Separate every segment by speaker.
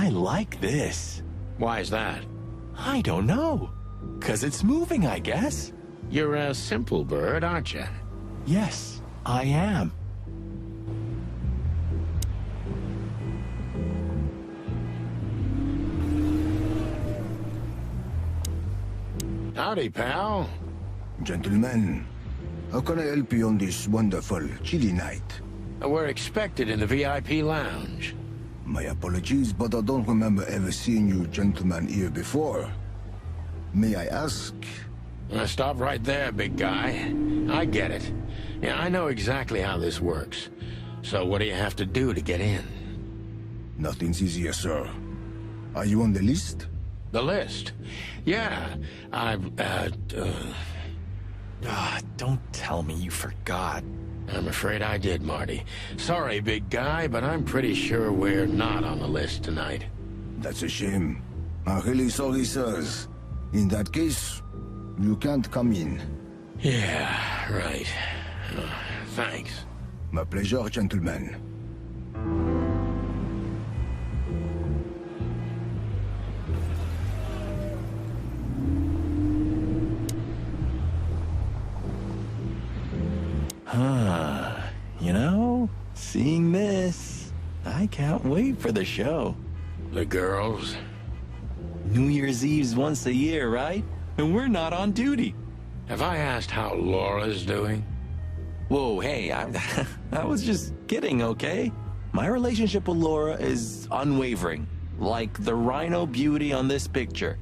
Speaker 1: I like this.
Speaker 2: Why is that?
Speaker 1: I don't know. 'Cause it's moving, I guess.
Speaker 2: You're a simple bird, aren't you?
Speaker 1: Yes, I am.
Speaker 2: Howdy, pal.
Speaker 3: Gentlemen, how can I help you on this wonderful, chilly night?
Speaker 2: We're expected in the VIP lounge.
Speaker 3: My apologies, but I don't remember ever seeing you gentlemen here before. May I ask?
Speaker 2: Stop right there, big guy. I get it. Yeah, I know exactly how this works. So what do you have to do to get in?
Speaker 3: Nothing's easier, sir. Are you on the list?
Speaker 2: The list? Yeah,
Speaker 1: Don't tell me you forgot.
Speaker 2: I'm afraid I did, Marty. Sorry, big guy, but I'm pretty sure we're not on the list tonight.
Speaker 3: That's a shame. I'm really sorry, sirs. In that case, you can't come in.
Speaker 2: Yeah, right. Thanks.
Speaker 3: My pleasure, gentlemen.
Speaker 1: You know, seeing this, I can't wait for the show.
Speaker 2: The girls?
Speaker 1: New Year's Eve's once a year, right? And we're not on duty.
Speaker 2: Have I asked how Laura's doing?
Speaker 1: Whoa, hey, I was just kidding, okay? My relationship with Laura is unwavering, like the rhino beauty on this picture.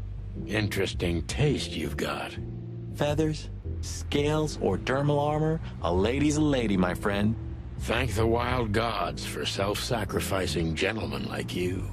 Speaker 2: Interesting taste you've got.
Speaker 1: Feathers, scales, or dermal armor, a lady's a lady, my friend.
Speaker 2: Thank the wild gods for self-sacrificing gentlemen like you.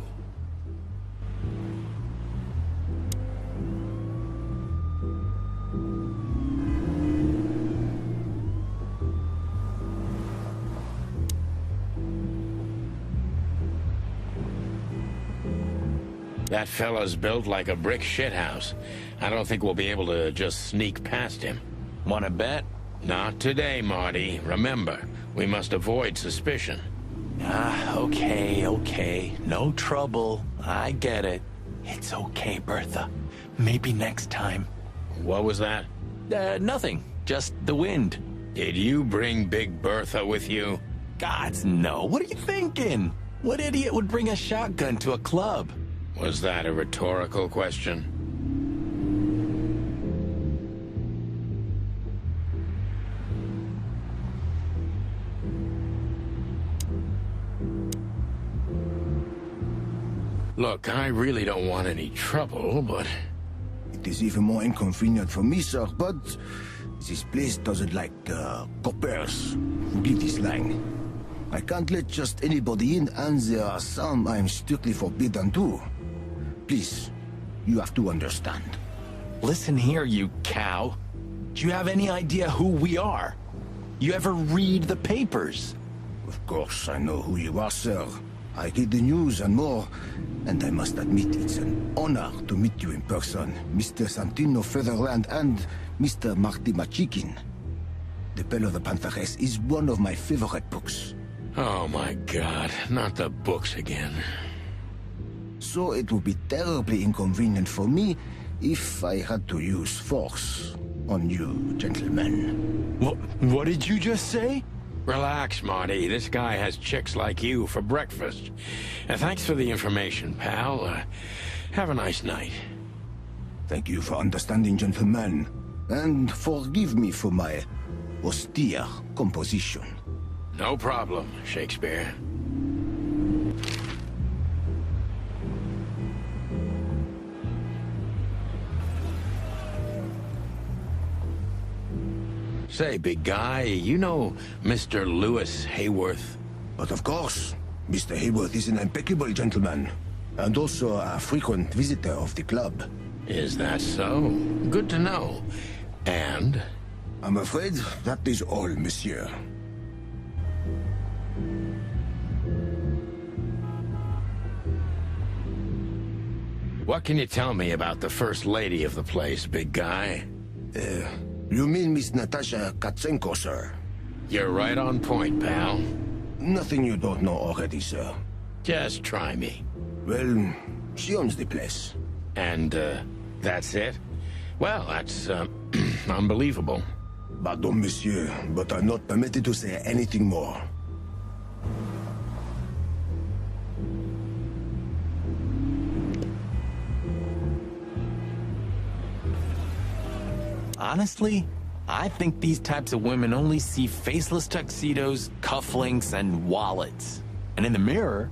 Speaker 2: That fella's built like a brick shithouse. I don't think we'll be able to just sneak past him.
Speaker 1: Wanna bet?
Speaker 2: Not today, Marty. Remember, we must avoid suspicion.
Speaker 1: Okay. No trouble. I get it. It's okay, Bertha. Maybe next time.
Speaker 2: What was that?
Speaker 1: Nothing. Just the wind.
Speaker 2: Did you bring Big Bertha with you?
Speaker 1: Gods, no. What are you thinking? What idiot would bring a shotgun to a club?
Speaker 2: Was that a rhetorical question? Look, I really don't want any trouble, but...
Speaker 3: It is even more inconvenient for me, sir, but this place doesn't like coppers. Forgive this slang. I can't let just anybody in, and there are some I'm strictly forbidden to. Please, you have to understand.
Speaker 1: Listen here, you cow. Do you have any idea who we are? You ever read the papers?
Speaker 3: Of course, I know who you are, sir. I read the news and more, and I must admit it's an honor to meet you in person, Mr. Santino Featherland and Mr. Marty Machikin. The Bell of the Pantheress is one of my favorite books.
Speaker 2: Oh my God, not the books again.
Speaker 3: So it would be terribly inconvenient for me if I had to use force on you, gentlemen.
Speaker 1: What did you just say?
Speaker 2: Relax, Marty. This guy has chicks like you for breakfast. Thanks for the information, pal. Have a nice night.
Speaker 3: Thank you for understanding, gentlemen. And forgive me for my austere composition.
Speaker 2: No problem, Shakespeare. Say, big guy, you know Mr. Lewis Hayworth?
Speaker 3: But of course, Mr. Hayworth is an impeccable gentleman, and also a frequent visitor of the club.
Speaker 2: Is that so? Good to know. And?
Speaker 3: I'm afraid that is all, monsieur.
Speaker 2: What can you tell me about the first lady of the place, big guy?
Speaker 3: You mean Miss Natasha Katsenko, sir?
Speaker 2: You're right on point, pal.
Speaker 3: Nothing you don't know already, sir.
Speaker 2: Just try me.
Speaker 3: Well, she owns the place.
Speaker 2: And, that's it? Well, that's, unbelievable.
Speaker 3: Pardon, monsieur, but I'm not permitted to say anything more.
Speaker 1: Honestly, I think these types of women only see faceless tuxedos, cufflinks, and wallets. And in the mirror,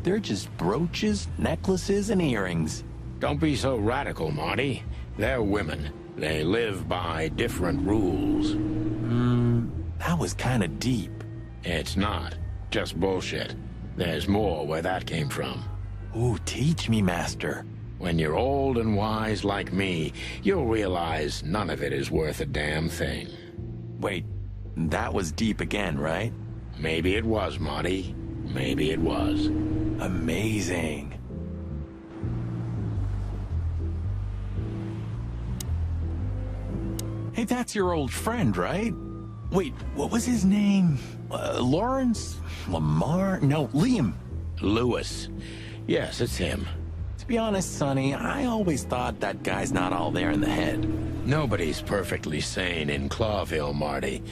Speaker 1: they're just brooches, necklaces, and earrings.
Speaker 2: Don't be so radical, Marty. They're women. They live by different rules.
Speaker 1: That was kinda deep.
Speaker 2: It's not. Just bullshit. There's more where that came from.
Speaker 1: Ooh, teach me, master.
Speaker 2: When you're old and wise like me, you'll realize none of it is worth a damn thing.
Speaker 1: Wait, that was deep again, right?
Speaker 2: Maybe it was, Marty. Maybe it was.
Speaker 1: Amazing. Hey, that's your old friend, right? Wait, what was his name? Lawrence? Lamar? No, Liam.
Speaker 2: Lewis. Yes, it's him.
Speaker 1: To be honest, Sonny, I always thought that guy's not all there in the head.
Speaker 2: Nobody's perfectly sane in Clawville, Marty.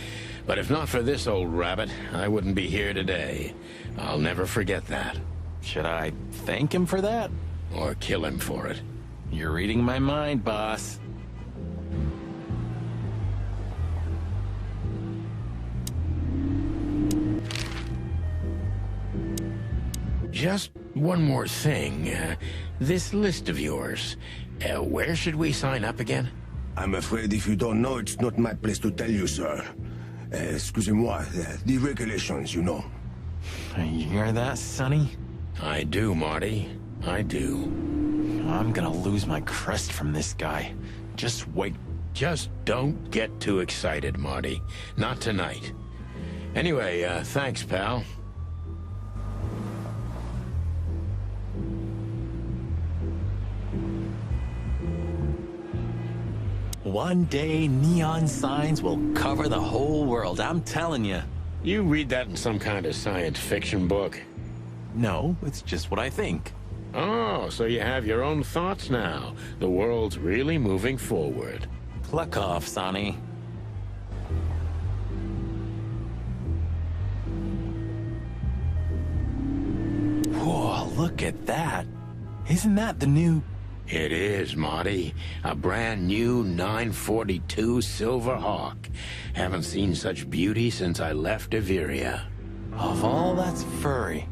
Speaker 2: But if not for this old rabbit, I wouldn't be here today. I'll never forget that.
Speaker 1: Should I thank him for that?
Speaker 2: Or kill him for it.
Speaker 1: You're reading my mind, boss.
Speaker 2: Just one more thing. This list of yours, where should we sign up again?
Speaker 3: I'm afraid if you don't know, it's not my place to tell you, sir. Excusez-moi, the regulations, you know.
Speaker 1: You hear that, Sonny?
Speaker 2: I do, Marty. I do.
Speaker 1: I'm gonna lose my crest from this guy. Just wait.
Speaker 2: Just don't get too excited, Marty. Not tonight. Anyway, thanks, pal.
Speaker 1: One day, neon signs will cover the whole world, I'm telling you.
Speaker 2: You read that in some kind of science fiction book?
Speaker 1: No, it's just what I think.
Speaker 2: Oh, so you have your own thoughts now. The world's really moving forward.
Speaker 1: Cluck off, Sonny. Whoa, look at that. Isn't that the new...
Speaker 2: It is, Marty. A brand new 942 Silver Hawk. Haven't seen such beauty since I left Iveria.
Speaker 1: Of all that's furry,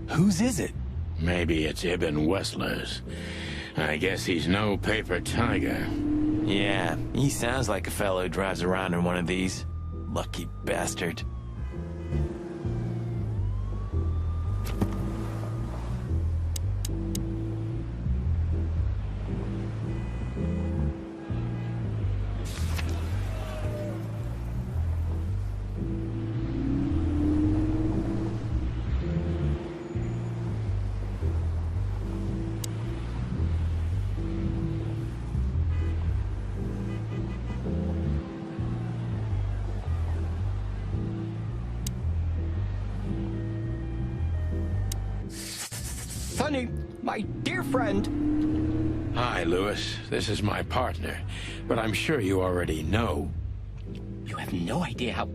Speaker 1: whose is it?
Speaker 2: Maybe it's Ibn Wessler's. I guess he's no paper tiger.
Speaker 1: Yeah, he sounds like a fellow who drives around in one of these. Lucky bastard.
Speaker 4: Sonny, my dear friend.
Speaker 2: Hi, Lewis. This is my partner. But I'm sure you already know.
Speaker 4: You have no idea how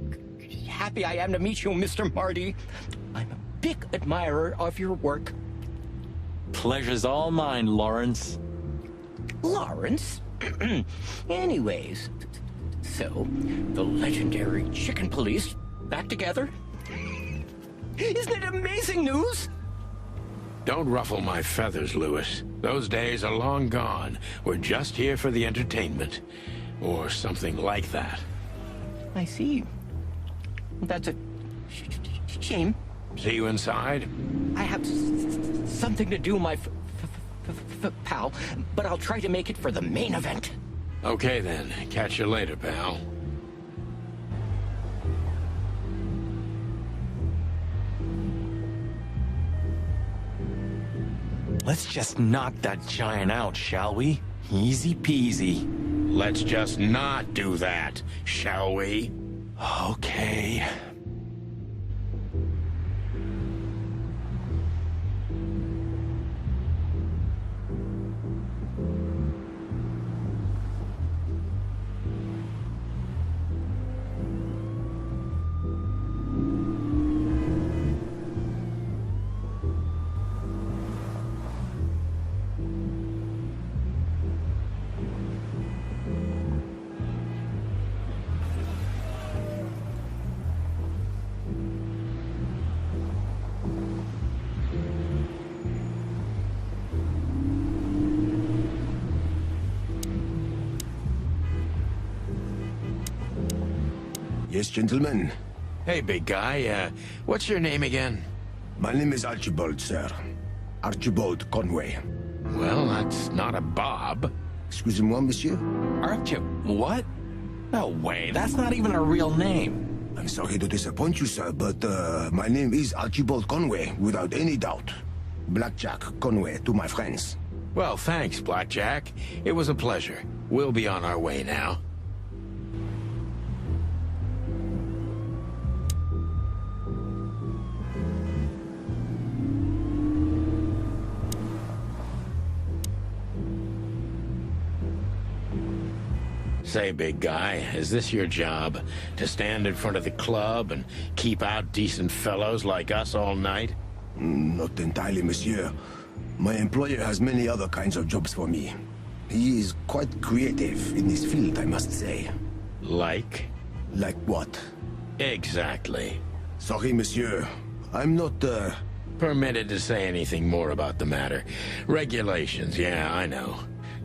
Speaker 4: happy I am to meet you, Mr. Marty. I'm a big admirer of your work.
Speaker 1: Pleasure's all mine, Lawrence.
Speaker 4: Lawrence? Anyways, so, the legendary chicken police back together? Isn't it amazing news?
Speaker 2: Don't ruffle my feathers, Lewis. Those days are long gone. We're just here for the entertainment. Or something like that.
Speaker 4: I see. That's a shame.
Speaker 2: See you inside?
Speaker 4: I have something to do, my pal, but I'll try to make it for the main event.
Speaker 2: Okay then. Catch you later, pal.
Speaker 1: Let's just knock that giant out, shall we? Easy peasy.
Speaker 2: Let's just not do that, shall we?
Speaker 1: Okay.
Speaker 3: Yes, gentlemen.
Speaker 2: Hey, big guy, what's your name again?
Speaker 3: My name is Archibald, sir. Archibald Conway.
Speaker 2: Well, that's not a Bob.
Speaker 3: Excusez-moi, monsieur.
Speaker 1: Aren't you? What? No way, that's not even a real name.
Speaker 3: I'm sorry to disappoint you, sir, but my name is Archibald Conway, without any doubt. Blackjack Conway to my friends.
Speaker 2: Well, thanks, Blackjack. It was a pleasure. We'll be on our way now. Say, big guy, is this your job? To stand in front of the club and keep out decent fellows like us all night?
Speaker 3: Not entirely, monsieur. My employer has many other kinds of jobs for me. He is quite creative in this field, I must say.
Speaker 2: Like?
Speaker 3: Like what?
Speaker 2: Exactly.
Speaker 3: Sorry, monsieur. I'm not,
Speaker 2: Permitted to say anything more about the matter. Regulations, yeah, I know.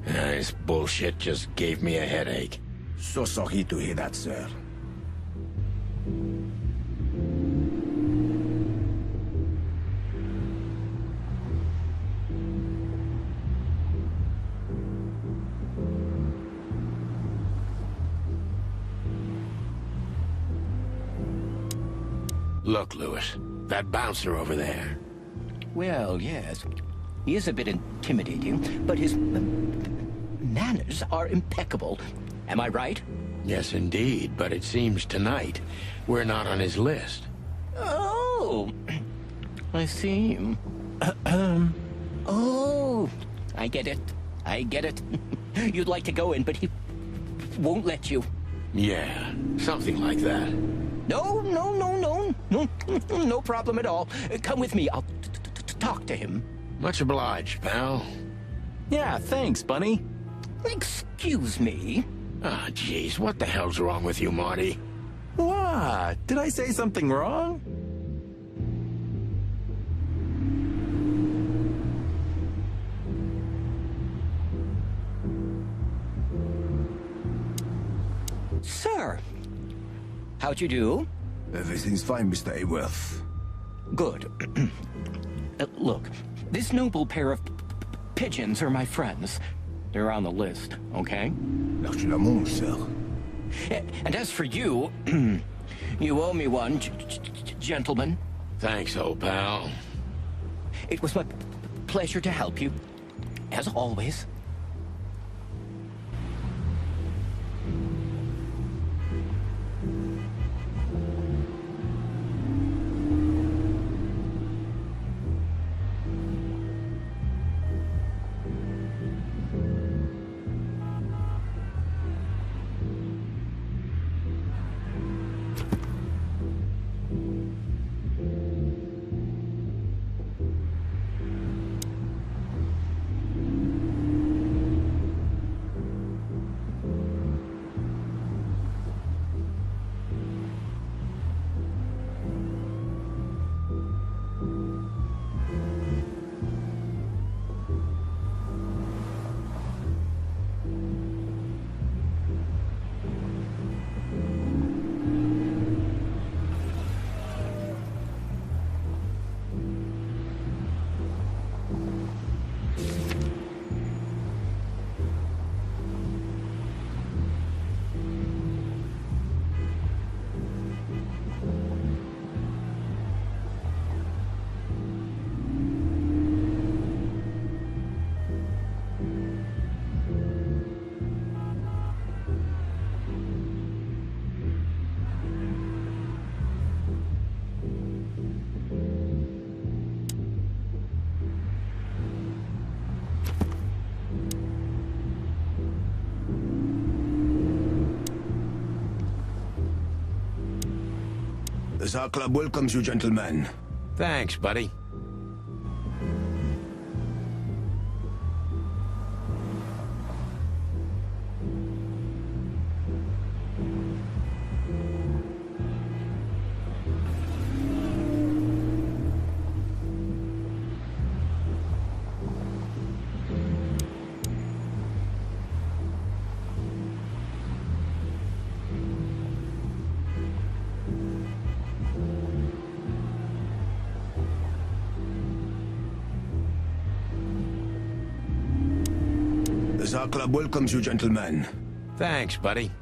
Speaker 2: This bullshit just gave me a headache.
Speaker 3: So sorry to hear that, sir.
Speaker 2: Look, Lewis, that bouncer over there.
Speaker 4: Well, yes. He is a bit intimidating, but his manners are impeccable. Am I right?
Speaker 2: Yes, indeed, but it seems tonight we're not on his list.
Speaker 4: Oh, I see. Oh, I get it. I get it. You'd like to go in, but he won't let you.
Speaker 2: Yeah, something like that.
Speaker 4: No, no problem at all. Come with me. I'll talk to him.
Speaker 2: Much obliged, pal.
Speaker 1: Yeah, thanks, Bunny.
Speaker 4: Excuse me.
Speaker 2: Ah, jeez, what the hell's wrong with you, Marty?
Speaker 1: What? Did I say something wrong?
Speaker 4: Sir, how'd you do?
Speaker 3: Everything's fine, Mr. Ayworth.
Speaker 4: Good. Look, this noble pair of pigeons are my friends. They're on the list, okay?
Speaker 3: L'argent, sir.
Speaker 4: And as for you, you owe me one, gentlemen.
Speaker 2: Thanks, old pal.
Speaker 4: It was my pleasure to help you, as always.
Speaker 3: The CZAR Club welcomes you, gentlemen.
Speaker 2: Thanks, buddy.
Speaker 3: The CZAR Club welcomes you, gentlemen.
Speaker 2: Thanks, buddy.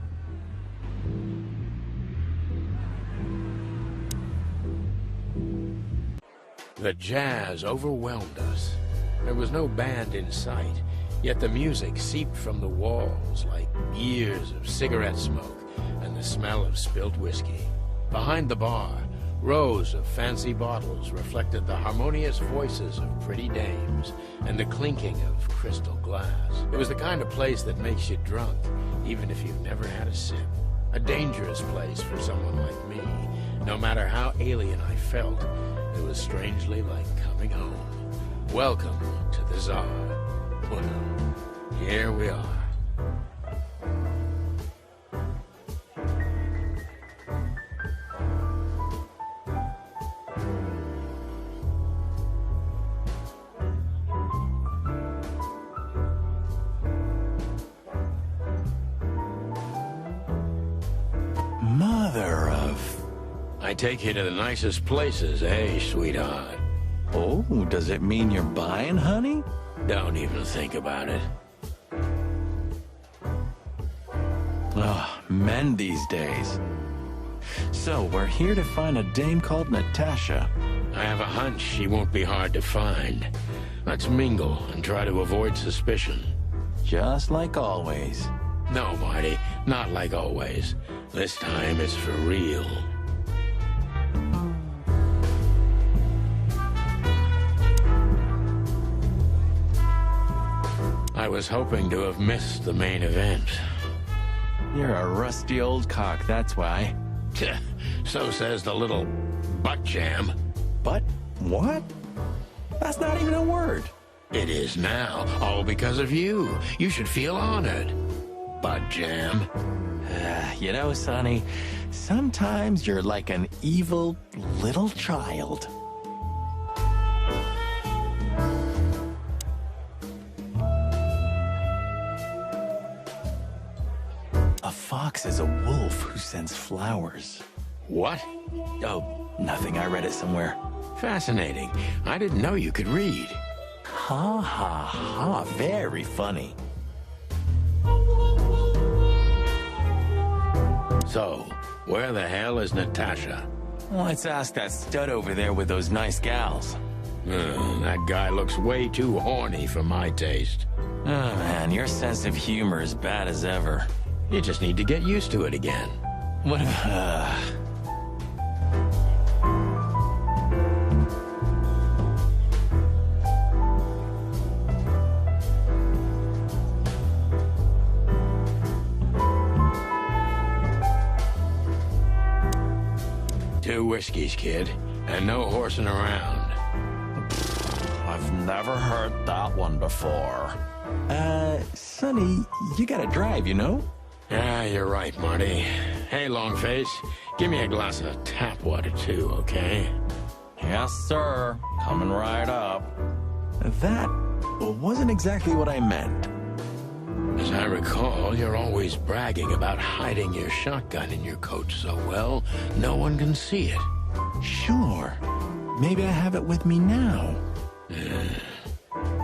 Speaker 2: The jazz overwhelmed us. There was no band in sight, yet the music seeped from the walls like years of cigarette smoke and the smell of spilt whiskey. Behind the bar, rows of fancy bottles reflected the harmonious voices of pretty dames and the clinking of crystal glass. It was the kind of place that makes you drunk, even if you've never had a sip. A dangerous place for someone like me. No matter how alien I felt, it was strangely like coming home. Welcome to the CZAR. Well, here we are.
Speaker 1: Mother of...
Speaker 2: I take you to the nicest places, eh, sweetheart?
Speaker 1: Oh, does it mean you're buying, honey?
Speaker 2: Don't even think about it.
Speaker 1: Oh, men these days. So, we're here to find a dame called Natasha.
Speaker 2: I have a hunch she won't be hard to find. Let's mingle and try to avoid suspicion.
Speaker 1: Just like always.
Speaker 2: No, Marty, not like always. This time it's for real. I was hoping to have missed the main event.
Speaker 1: You're a rusty old cock, that's why.
Speaker 2: So says the little butt jam.
Speaker 1: But what? That's not even a word.
Speaker 2: It is now, all because of you. You should feel honored. Butt jam.
Speaker 1: You know, Sonny, sometimes you're like an evil little child. A fox is a wolf who sends flowers.
Speaker 2: What?
Speaker 1: Oh, nothing. I read it somewhere.
Speaker 2: Fascinating. I didn't know you could read.
Speaker 1: Ha ha ha. Very funny.
Speaker 2: So, where the hell is Natasha?
Speaker 1: Let's ask that stud over there with those nice gals.
Speaker 2: That guy looks way too horny for my taste.
Speaker 1: Oh man, your sense of humor is bad as ever.
Speaker 2: You just need to get used to it again.
Speaker 1: What if...
Speaker 2: Two whiskeys, kid, and no horsing around.
Speaker 1: I've never heard that one before. Sonny, you gotta drive, you know?
Speaker 2: Yeah, you're right, Marty. Hey, Longface, give me a glass of tap water too, okay?
Speaker 1: Yes, sir. Coming right up. That wasn't exactly what I meant.
Speaker 2: As I recall, you're always bragging about hiding your shotgun in your coat so well, no one can see it.
Speaker 1: Sure. Maybe I have it with me now.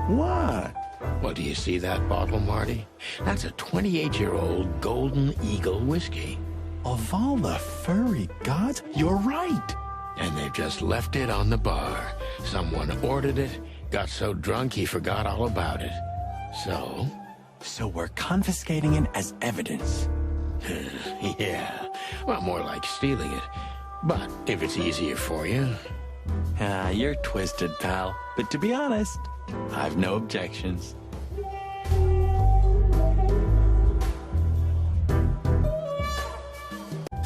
Speaker 1: What?
Speaker 2: Well, do you see that bottle, Marty? That's a 28-year-old Golden Eagle whiskey.
Speaker 1: Of all the furry gods, you're right.
Speaker 2: And they've just left it on the bar. Someone ordered it, got so drunk he forgot all about it.
Speaker 1: So we're confiscating it as evidence.
Speaker 2: Yeah, well, more like stealing it. But if it's easier for you.
Speaker 1: You're twisted, pal. But to be honest, I've no objections.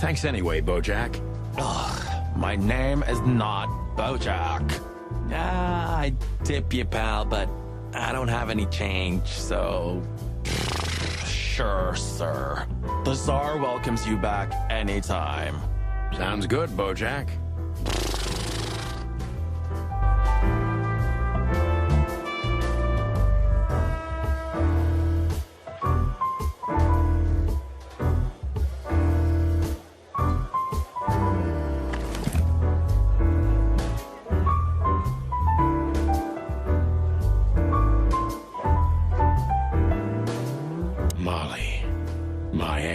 Speaker 2: Thanks anyway, Bojack.
Speaker 1: Ugh, my name is not Bojack. I tip you, pal, but I don't have any change, so... Sure, sir. The CZAR welcomes you back anytime.
Speaker 2: Sounds good, Bojack.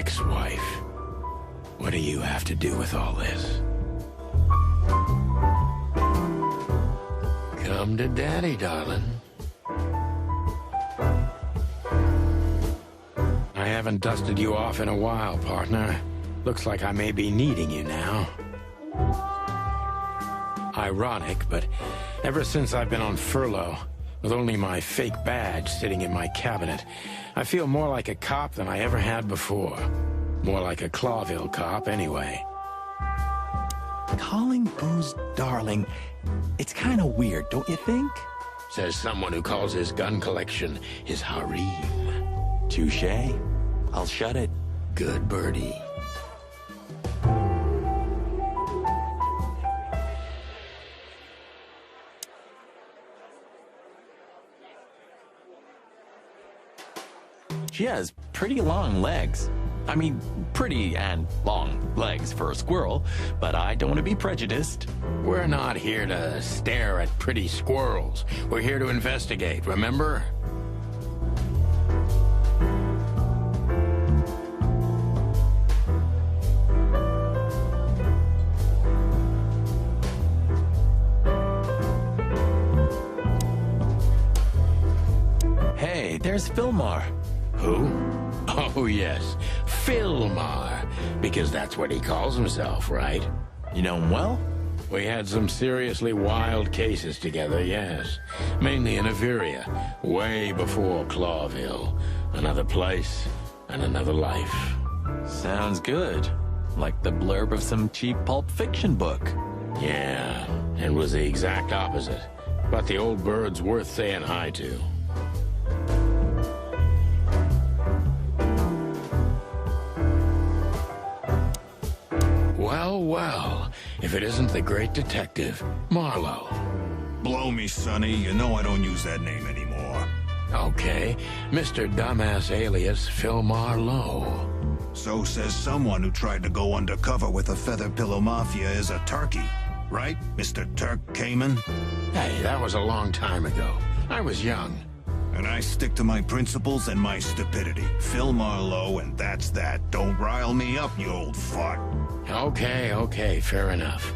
Speaker 2: ex-wife. What do you have to do with all this? Come to Daddy, darling. I haven't dusted you off in a while, partner. Looks like I may be needing you now. Ironic, but ever since I've been on furlough, with only my fake badge sitting in my cabinet, I feel more like a cop than I ever had before. More like a Clawville cop, anyway.
Speaker 1: Calling booze darling, it's kind of weird, don't you think?
Speaker 2: Says someone who calls his gun collection his harem.
Speaker 1: Touché. I'll shut it.
Speaker 2: Good birdie.
Speaker 1: She has pretty long legs. I mean, pretty and long legs for a squirrel, but I don't want to be prejudiced.
Speaker 2: We're not here to stare at pretty squirrels. We're here to investigate, remember?
Speaker 1: Hey, there's Philmar.
Speaker 2: Who? Oh, yes. Philmar. Because that's what he calls himself, right?
Speaker 1: You know him well?
Speaker 2: We had some seriously wild cases together, yes. Mainly in Averia, way before Clawville. Another place and another life.
Speaker 1: Sounds good. Like the blurb of some cheap pulp fiction book.
Speaker 2: Yeah, and was the exact opposite. But the old bird's worth saying hi to. Well, well, if it isn't the great detective, Marlowe.
Speaker 3: Blow me, Sonny. You know I don't use that name anymore.
Speaker 2: Okay, Mr. Dumbass alias Phil Marlowe.
Speaker 3: So says someone who tried to go undercover with a Feather Pillow Mafia as a turkey. Right, Mr. Turk Cayman?
Speaker 2: Hey, that was a long time ago. I was young.
Speaker 3: And I stick to my principles and my stupidity. Phil Marlowe, and that's that. Don't rile me up, you old fart.
Speaker 2: Okay, fair enough.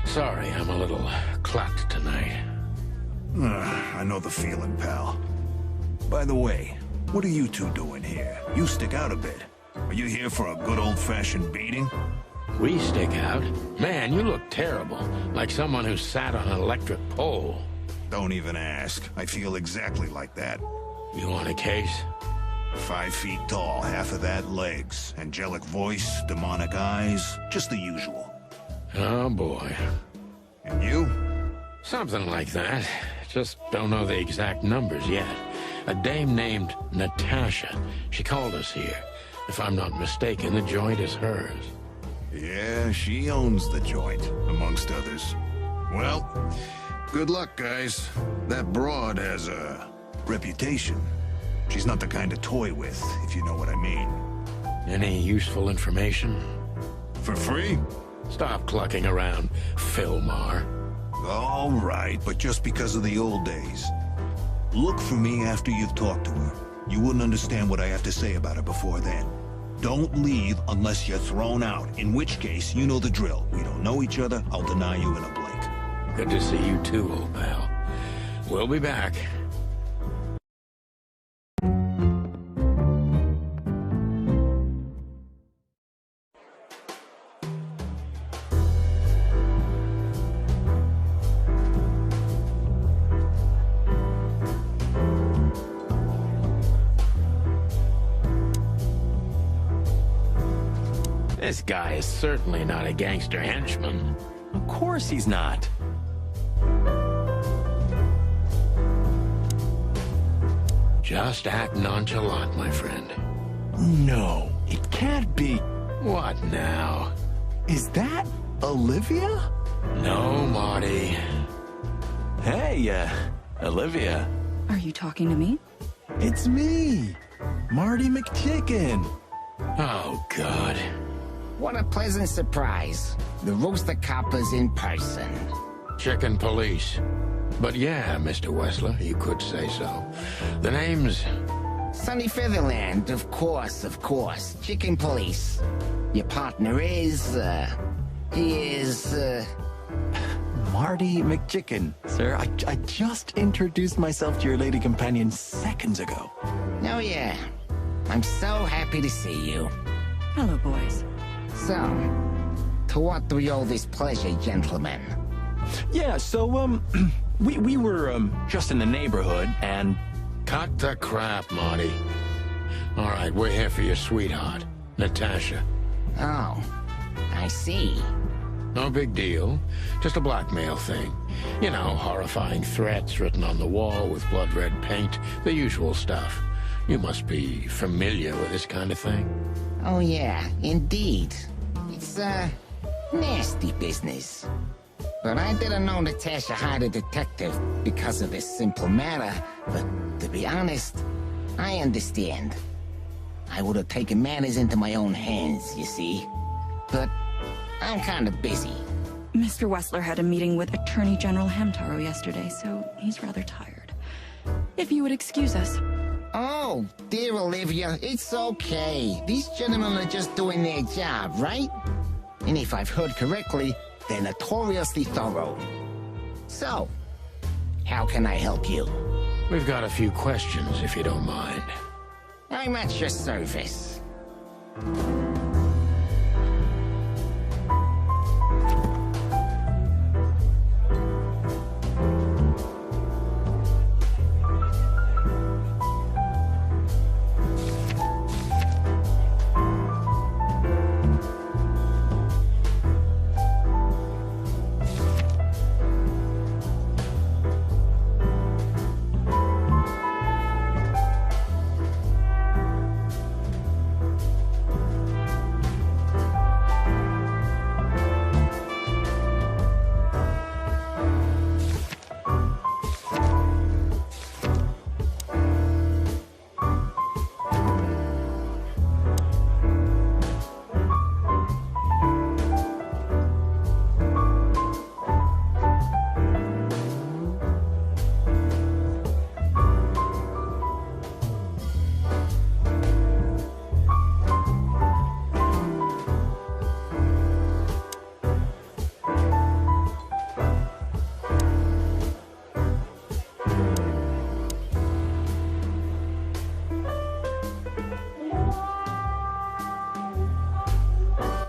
Speaker 2: Sorry, I'm a little clucked tonight.
Speaker 3: I know the feeling, pal. By the way, what are you two doing here? You stick out a bit. Are you here for a good old-fashioned beating?
Speaker 2: We stick out? Man, you look terrible. Like someone who sat on an electric pole.
Speaker 3: Don't even ask. I feel exactly like that.
Speaker 2: You want a case?
Speaker 3: 5 feet tall, half of that legs. Angelic voice, demonic eyes, just the usual.
Speaker 2: Oh, boy.
Speaker 3: And you?
Speaker 2: Something like that. Just don't know the exact numbers yet. A dame named Natasha. She called us here. If I'm not mistaken, the joint is hers.
Speaker 3: Yeah, she owns the joint, amongst others. Well, good luck, guys. That broad has a reputation. She's not the kind to toy with, if you know what I mean.
Speaker 2: Any useful information?
Speaker 3: For free?
Speaker 2: Stop clucking around, Philmar.
Speaker 3: All right, but just because of the old days. Look for me after you've talked to her. You wouldn't understand what I have to say about her before then. Don't leave unless you're thrown out, in which case, you know the drill. We don't know each other, I'll deny you in a blink.
Speaker 2: Good to see you too, old pal. We'll be back. This guy is certainly not a gangster henchman.
Speaker 1: Of course he's not.
Speaker 2: Just act nonchalant, my friend.
Speaker 1: No, it can't be.
Speaker 2: What now?
Speaker 1: Is that Olivia?
Speaker 2: No, Marty.
Speaker 1: Hey, Olivia.
Speaker 5: Are you talking to me?
Speaker 1: It's me, Marty McChicken.
Speaker 2: Oh, God.
Speaker 6: What a pleasant surprise. The roaster copper's in person.
Speaker 2: Chicken police. But yeah, Mr. Wessler, you could say so. The name's
Speaker 6: Sunny Featherland, of course, of course. Chicken Police. Your partner is, he is,
Speaker 1: Marty McChicken, sir. I just introduced myself to your lady companion seconds ago.
Speaker 6: Oh yeah. I'm so happy to see you.
Speaker 5: Hello, boys.
Speaker 6: So, to what do we owe this pleasure, gentlemen?
Speaker 1: Yeah, so, we were, just in the neighborhood, and...
Speaker 2: Cut the crap, Marty. All right, we're here for your sweetheart, Natasha.
Speaker 6: Oh, I see.
Speaker 2: No big deal. Just a blackmail thing. You know, horrifying threats written on the wall with blood-red paint. The usual stuff. You must be familiar with this kind of thing.
Speaker 6: Oh yeah, indeed. It's, nasty business. But I didn't know Natasha hired a detective because of this simple matter. But to be honest, I understand. I would have taken matters into my own hands, you see. But I'm kind of busy.
Speaker 5: Mr. Wessler had a meeting with Attorney General Hamtaro yesterday, so he's rather tired. If you would excuse us.
Speaker 6: Oh, dear Olivia, it's okay. These gentlemen are just doing their job, right? And if I've heard correctly, they're notoriously thorough. So, how can I help you?
Speaker 2: We've got a few questions, if you don't mind.
Speaker 6: I'm at your service.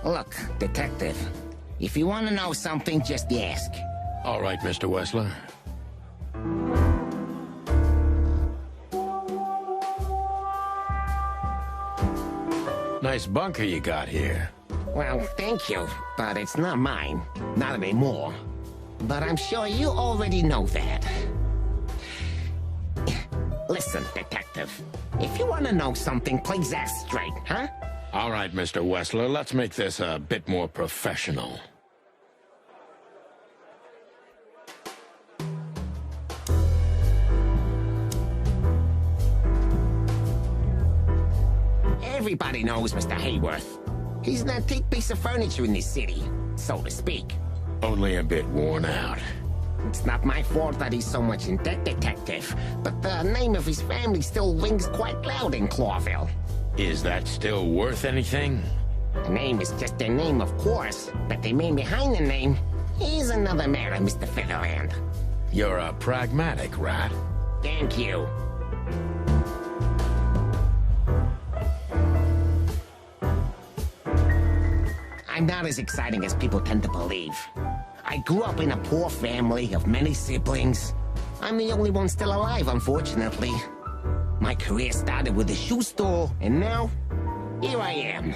Speaker 6: Look, detective, if you want to know something, just ask.
Speaker 2: All right, Mr. Wessler. Nice bunker you got here.
Speaker 6: Well, thank you, but it's not mine. Not anymore. But I'm sure you already know that. Listen, detective, if you want to know something, please ask straight, huh?
Speaker 2: All right, Mr. Wessler, let's make this a bit more professional.
Speaker 6: Everybody knows Mr. Hayworth. He's an antique piece of furniture in this city, so to speak.
Speaker 2: Only a bit worn out.
Speaker 6: It's not my fault that he's so much in debt, detective, but the name of his family still rings quite loud in Clawville.
Speaker 2: Is that still worth anything?
Speaker 6: The name is just their name, of course, but the man behind the name is another matter, Mr. Featherland.
Speaker 2: You're a pragmatic rat.
Speaker 6: Thank you. I'm not as exciting as people tend to believe. I grew up in a poor family of many siblings. I'm the only one still alive, unfortunately. My career started with a shoe store, and now, here I am.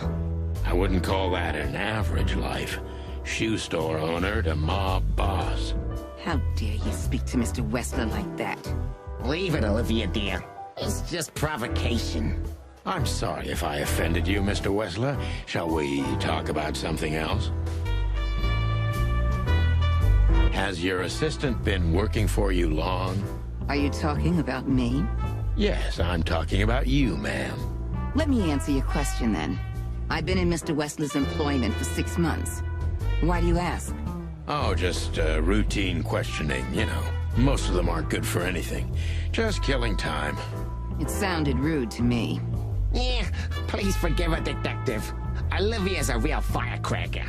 Speaker 2: I wouldn't call that an average life. Shoe store owner to mob boss.
Speaker 7: How dare you speak to Mr. Wessler like that?
Speaker 6: Leave it, Olivia, dear. It's just provocation.
Speaker 2: I'm sorry if I offended you, Mr. Wessler. Shall we talk about something else? Has your assistant been working for you long?
Speaker 7: Are you talking about me?
Speaker 2: Yes, I'm talking about you, ma'am.
Speaker 7: Let me answer your question then. I've been in Mr. Wessler's employment for 6 months. Why do you ask?
Speaker 2: Oh, just routine questioning, you know. Most of them aren't good for anything. Just killing time.
Speaker 7: It sounded rude to me.
Speaker 6: Yeah, please forgive her, Detective. Olivia's a real firecracker.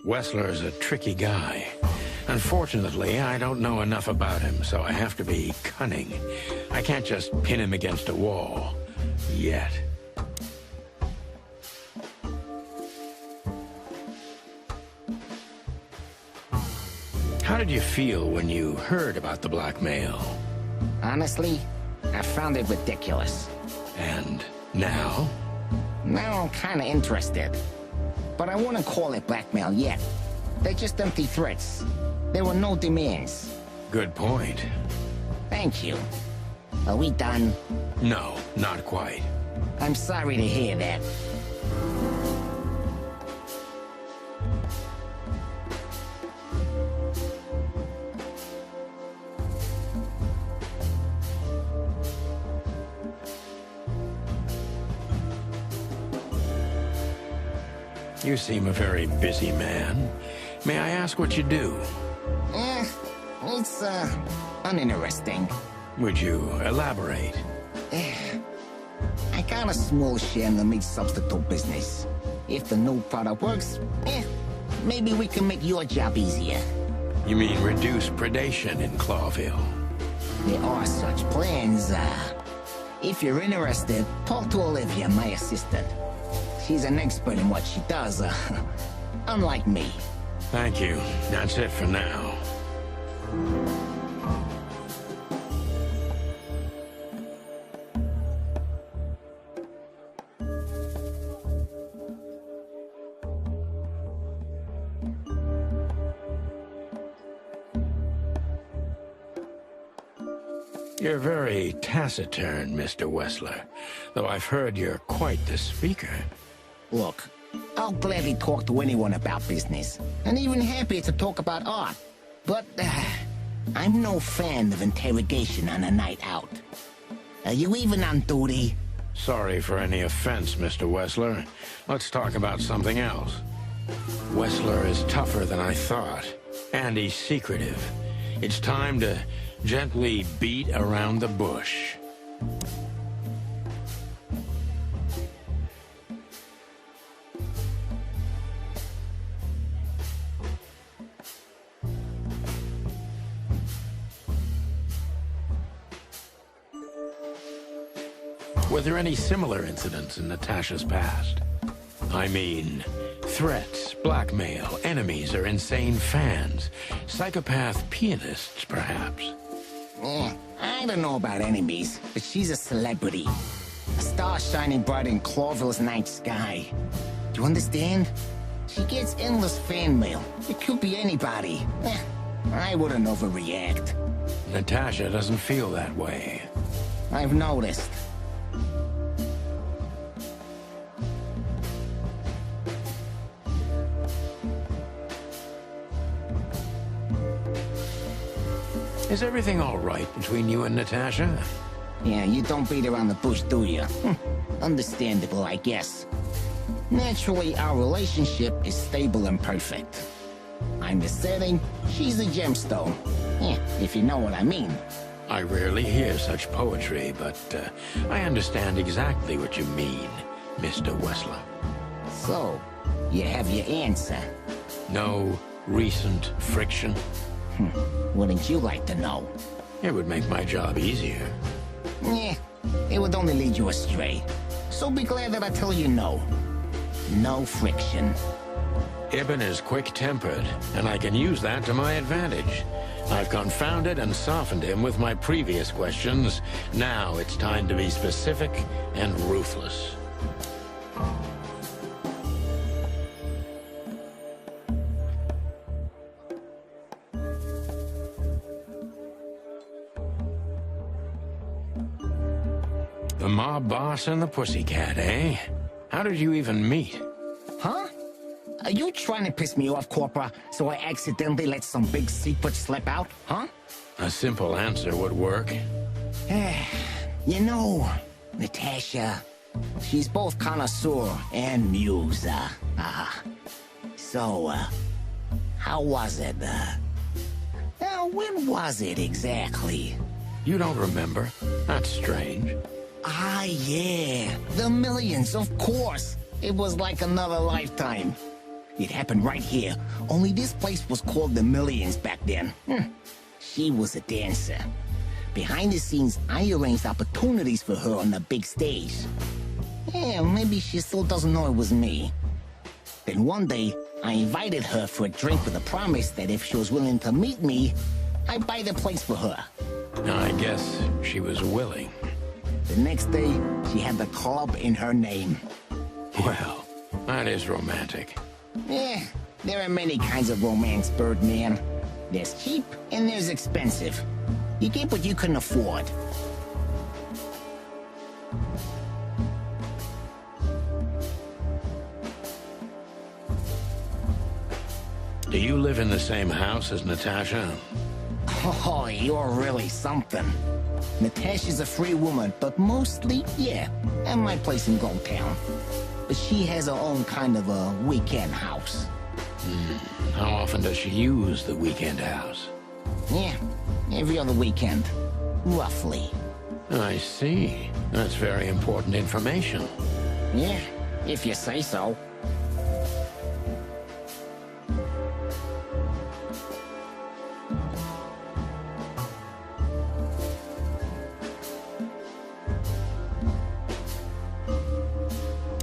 Speaker 2: Wessler's a tricky guy. Unfortunately, I don't know enough about him, so I have to be cunning. I can't just pin him against a wall. Yet. How did you feel when you heard about the blackmail?
Speaker 6: Honestly, I found it ridiculous.
Speaker 2: And now?
Speaker 6: Now I'm kinda interested. But I wouldn't call it blackmail yet. They're just empty threats. There were no demands.
Speaker 2: Good point.
Speaker 6: Thank you. Are we done?
Speaker 2: No, not quite.
Speaker 6: I'm sorry to hear that.
Speaker 2: You seem a very busy man. May I ask what you do?
Speaker 6: It's, uninteresting.
Speaker 2: Would you elaborate?
Speaker 6: I got a small share in the meat substitute business. If the new product works, maybe we can make your job easier.
Speaker 2: You mean reduce predation in Clawville?
Speaker 6: There are such plans. If you're interested, talk to Olivia, my assistant. She's an expert in what she does, unlike me.
Speaker 2: Thank you. That's it for now. You're very taciturn, Mr. Wessler, though I've heard you're quite the speaker.
Speaker 6: Look, I'll gladly talk to anyone about business, and even happier to talk about art. But, I'm no fan of interrogation on a night out. Are you even on duty?
Speaker 2: Sorry for any offense, Mr. Wessler. Let's talk about something else. Wessler is tougher than I thought, and he's secretive. It's time to gently beat around the bush. Were there any similar incidents in Natasha's past? I mean, threats, blackmail, enemies, or insane fans. Psychopath pianists, perhaps.
Speaker 6: I don't know about enemies, but she's a celebrity. A star shining bright in Clawville's night sky. Do you understand? She gets endless fan mail. It could be anybody. I wouldn't overreact.
Speaker 2: Natasha doesn't feel that way.
Speaker 6: I've noticed.
Speaker 2: Is everything all right between you and Natasha?
Speaker 6: Yeah, you don't beat around the bush, do you? Understandable, I guess. Naturally, our relationship is stable and perfect. I'm the setting, she's the gemstone. Yeah, if you know what I mean.
Speaker 2: I rarely hear such poetry, but I understand exactly what you mean, Mr. Wessler.
Speaker 6: So, you have your answer.
Speaker 2: No recent friction?
Speaker 6: Wouldn't you like to know?
Speaker 2: It would make my job easier.
Speaker 6: Yeah, it would only lead you astray. So be glad that I tell you no. No friction.
Speaker 2: Ibn is quick-tempered, and I can use that to my advantage. I've confounded and softened him with my previous questions. Now it's time to be specific and ruthless. The mob boss and the pussycat, eh? How did you even meet?
Speaker 6: Huh? Are you trying to piss me off, Corpora, so I accidentally let some big secret slip out, huh?
Speaker 2: A simple answer would work.
Speaker 6: You know, Natasha, she's both connoisseur and muse. So, how was it, Now, when was it exactly?
Speaker 2: You don't remember? That's strange.
Speaker 6: Ah, yeah. The Millions, of course. It was like another lifetime. It happened right here. Only this place was called the Millions back then. She was a dancer. Behind the scenes, I arranged opportunities for her on the big stage. Yeah, maybe she still doesn't know it was me. Then one day, I invited her for a drink with a promise that if she was willing to meet me, I'd buy the place for her.
Speaker 2: I guess she was willing.
Speaker 6: The next day, she had the club in her name.
Speaker 2: Well, that is romantic.
Speaker 6: Yeah, there are many kinds of romance, Birdman. There's cheap and there's expensive. You get what you can afford.
Speaker 2: Do you live in the same house as Natasha?
Speaker 6: Oh, you're really something. Natasha's a free woman, but mostly, yeah, at my place in Gold Town. But she has her own kind of a weekend house.
Speaker 2: How often does she use the weekend house?
Speaker 6: Yeah, every other weekend, roughly.
Speaker 2: I see. That's very important information.
Speaker 6: Yeah, if you say so.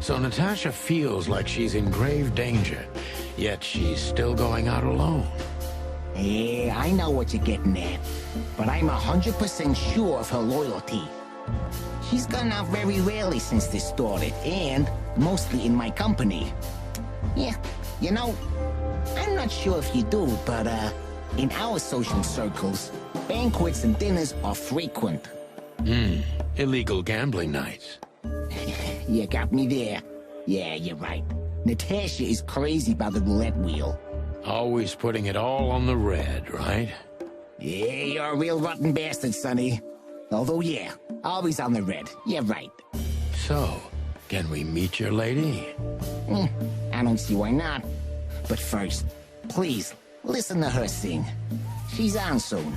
Speaker 2: So Natasha feels like she's in grave danger, yet she's still going out alone.
Speaker 6: Yeah, I know what you're getting at, but I'm 100% sure of her loyalty. She's gone out very rarely since this started, and mostly in my company. Yeah, you know, I'm not sure if you do, but in our social circles, banquets and dinners are frequent.
Speaker 2: Illegal gambling nights.
Speaker 6: You got me there. Yeah, you're right. Natasha is crazy about the roulette wheel.
Speaker 2: Always putting it all on the red, right?
Speaker 6: Yeah, you're a real rotten bastard, Sonny. Although, yeah, always on the red. You're right.
Speaker 2: So, can we meet your lady?
Speaker 6: I don't see why not. But first, please, listen to her sing. She's on soon.